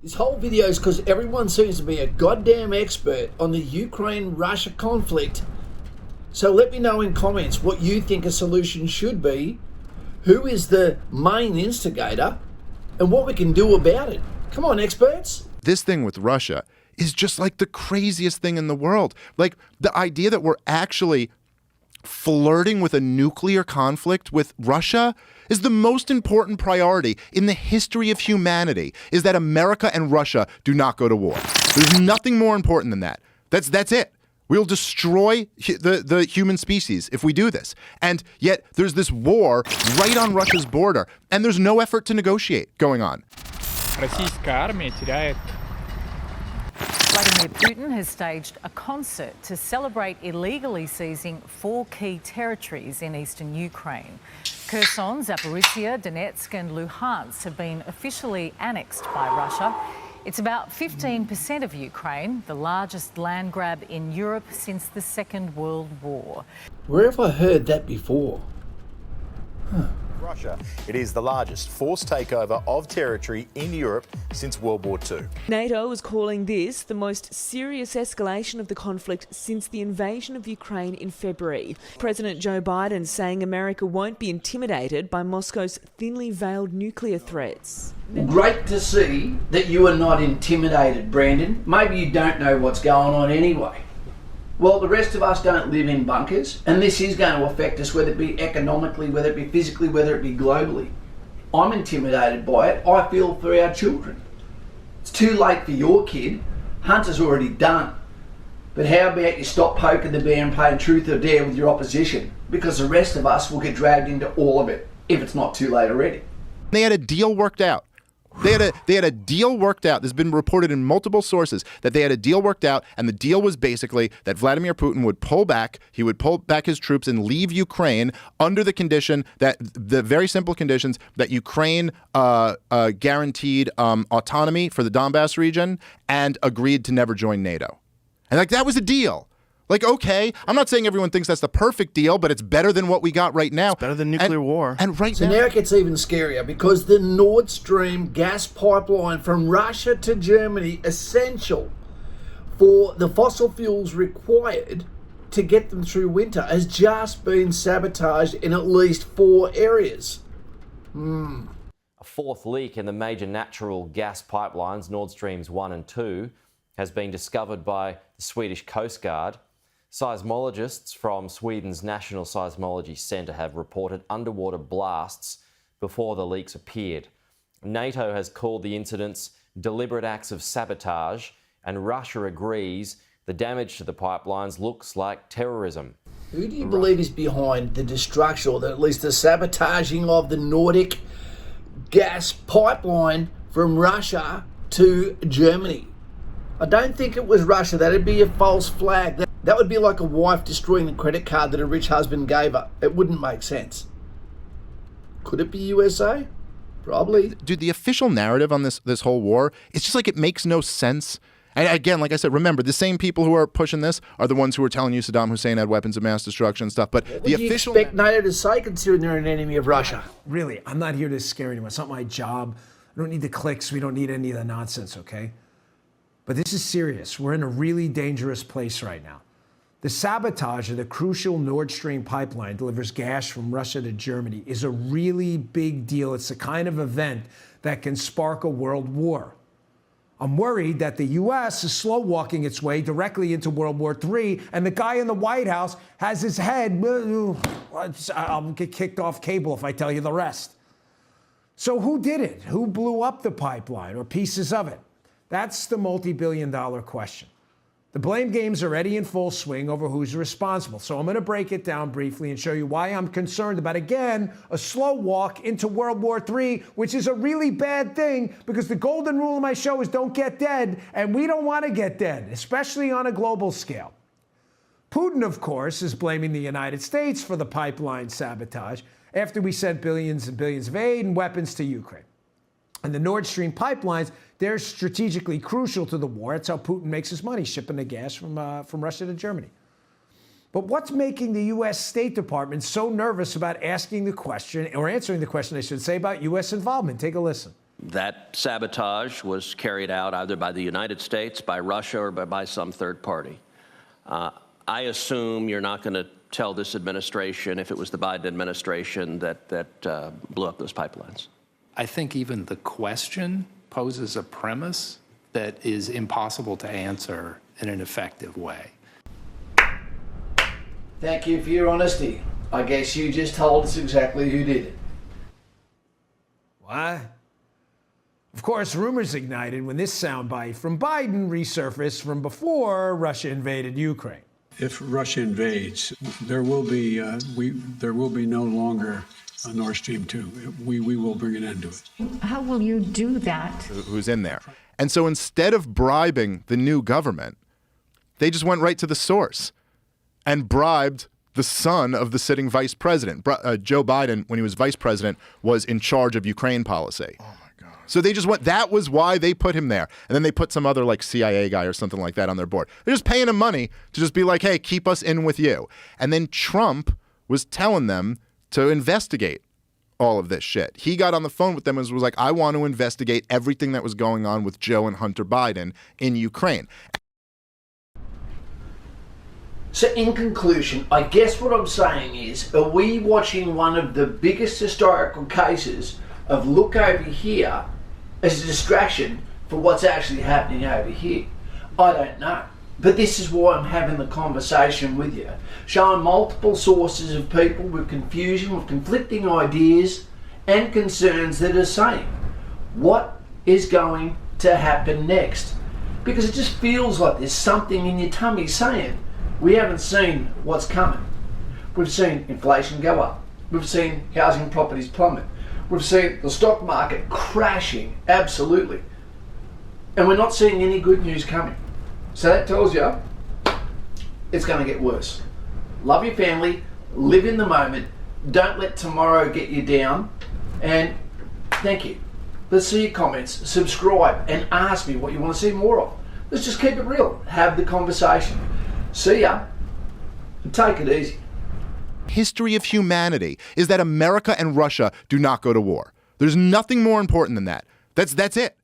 This whole video is because everyone seems to be a goddamn expert on the Ukraine-Russia conflict. So let me know in comments what you think a solution should be, who is the main instigator, and what we can do about it. Come on, experts. This thing with Russia is just like the craziest thing in the world. Like the idea that we're actually flirting with a nuclear conflict with Russia is the most important priority in the history of humanity, is that America and Russia do not go to war. There's nothing more important than that. That's it. We'll destroy the human species if we do this. And yet there's this war right on Russia's border, and there's no effort to negotiate going on. Российская армия теряет. Vladimir Putin has staged a concert to celebrate illegally seizing 4 key territories in eastern Ukraine. Kherson, Zaporizhia, Donetsk and Luhansk have been officially annexed by Russia. It's about 15% of Ukraine, the largest land grab in Europe since the Second World War. Where have I heard that before? Russia. It is the largest forced takeover of territory in Europe since World War II. NATO is calling this the most serious escalation of the conflict since the invasion of Ukraine in February. President Joe Biden saying America won't be intimidated by Moscow's thinly veiled nuclear threats. Great to see that you are not intimidated, Brandon. Maybe you don't know what's going on anyway. Well, the rest of us don't live in bunkers, and this is going to affect us, whether it be economically, whether it be physically, whether it be globally. I'm intimidated by it. I feel for our children. It's too late for your kid. Hunter's already done. But how about you stop poking the bear and playing truth or dare with your opposition? Because the rest of us will get dragged into all of it, if it's not too late already. They had a deal worked out. They had a deal worked out. There's been reported in multiple sources that they had a deal worked out, and the deal was basically that Vladimir Putin would pull back. He would pull back his troops and leave Ukraine under the condition that the very simple conditions that Ukraine guaranteed autonomy for the Donbass region and agreed to never join NATO. And like that was a deal. Like, okay, I'm not saying everyone thinks that's the perfect deal, but it's better than what we got right now. It's better than nuclear war. And right so now it gets even scarier because the Nord Stream gas pipeline from Russia to Germany, essential for the fossil fuels required to get them through winter, has just been sabotaged in at least 4 areas. A fourth leak in the major natural gas pipelines, Nord Streams 1 and 2, has been discovered by the Swedish Coast Guard. Seismologists from Sweden's National Seismology Centre have reported underwater blasts before the leaks appeared. NATO has called the incidents deliberate acts of sabotage, and Russia agrees the damage to the pipelines looks like terrorism. Who do you believe is behind the destruction, or at least the sabotaging of the Nordic gas pipeline from Russia to Germany? I don't think it was Russia. That'd be a false flag. That would be like a wife destroying the credit card that a rich husband gave her. It wouldn't make sense. Could it be USA? Probably. Dude, the official narrative on this whole war, it's just like it makes no sense. And again, like I said, remember, the same people who are pushing this are the ones who are telling you Saddam Hussein had weapons of mass destruction and stuff. But what the do you official expect NATO to say, considering they're an enemy of Russia? Really, I'm not here to scare anyone. It's not my job. I don't need the clicks. We don't need any of the nonsense, okay? But this is serious. We're in a really dangerous place right now. The sabotage of the crucial Nord Stream pipeline delivers gas from Russia to Germany is a really big deal. It's the kind of event that can spark a world war. I'm worried that the U.S. is slow walking its way directly into World War III, and the guy in the White House has his head, I'll get kicked off cable if I tell you the rest. So who did it? Who blew up the pipeline or pieces of it? That's the multi-billion-dollar question. The blame game's already in full swing over who's responsible. So I'm going to break it down briefly and show you why I'm concerned about, again, a slow walk into World War III, which is a really bad thing because the golden rule of my show is don't get dead, and we don't want to get dead, especially on a global scale. Putin, of course, is blaming the United States for the pipeline sabotage after we sent billions and billions of aid and weapons to Ukraine. And the Nord Stream pipelines, they're strategically crucial to the war. That's how Putin makes his money, shipping the gas from Russia to Germany. But what's making the U.S. State Department so nervous about asking the question, or answering the question, I should say, about U.S. involvement? Take a listen. That sabotage was carried out either by the United States, by Russia, or by some third party. I assume you're not going to tell this administration, if it was the Biden administration, that blew up those pipelines. I think even the question poses a premise that is impossible to answer in an effective way. Thank you for your honesty. I guess you just told us exactly who did it. What? Of course, rumors ignited when this soundbite from Biden resurfaced from before Russia invaded Ukraine. If Russia invades, there will be no longer a Nord Stream 2. We will bring an end to it. How will you do that? Who's in there. And so instead of bribing the new government, they just went right to the source and bribed the son of the sitting vice president. Joe Biden, when he was vice president, was in charge of Ukraine policy. Oh my God. So they just went, that was why they put him there. And then they put some other like CIA guy or something like that on their board. They're just paying him money to just be like, hey, keep us in with you. And then Trump was telling them to investigate all of this shit. He got on the phone with them and was like, I want to investigate everything that was going on with Joe and Hunter Biden in Ukraine. So in conclusion, I guess what I'm saying is, are we watching one of the biggest historical cases of look over here as a distraction for what's actually happening over here? I don't know. But this is why I'm having the conversation with you, showing multiple sources of people with confusion, with conflicting ideas and concerns that are saying, what is going to happen next? Because it just feels like there's something in your tummy saying, we haven't seen what's coming. We've seen inflation go up. We've seen housing properties plummet. We've seen the stock market crashing, absolutely. And we're not seeing any good news coming. So that tells you it's going to get worse. Love your family, live in the moment, don't let tomorrow get you down, and thank you. Let's see your comments, subscribe, and ask me what you want to see more of. Let's just keep it real, have the conversation. See ya, and take it easy. History of humanity is that America and Russia do not go to war. There's nothing more important than that. That's it.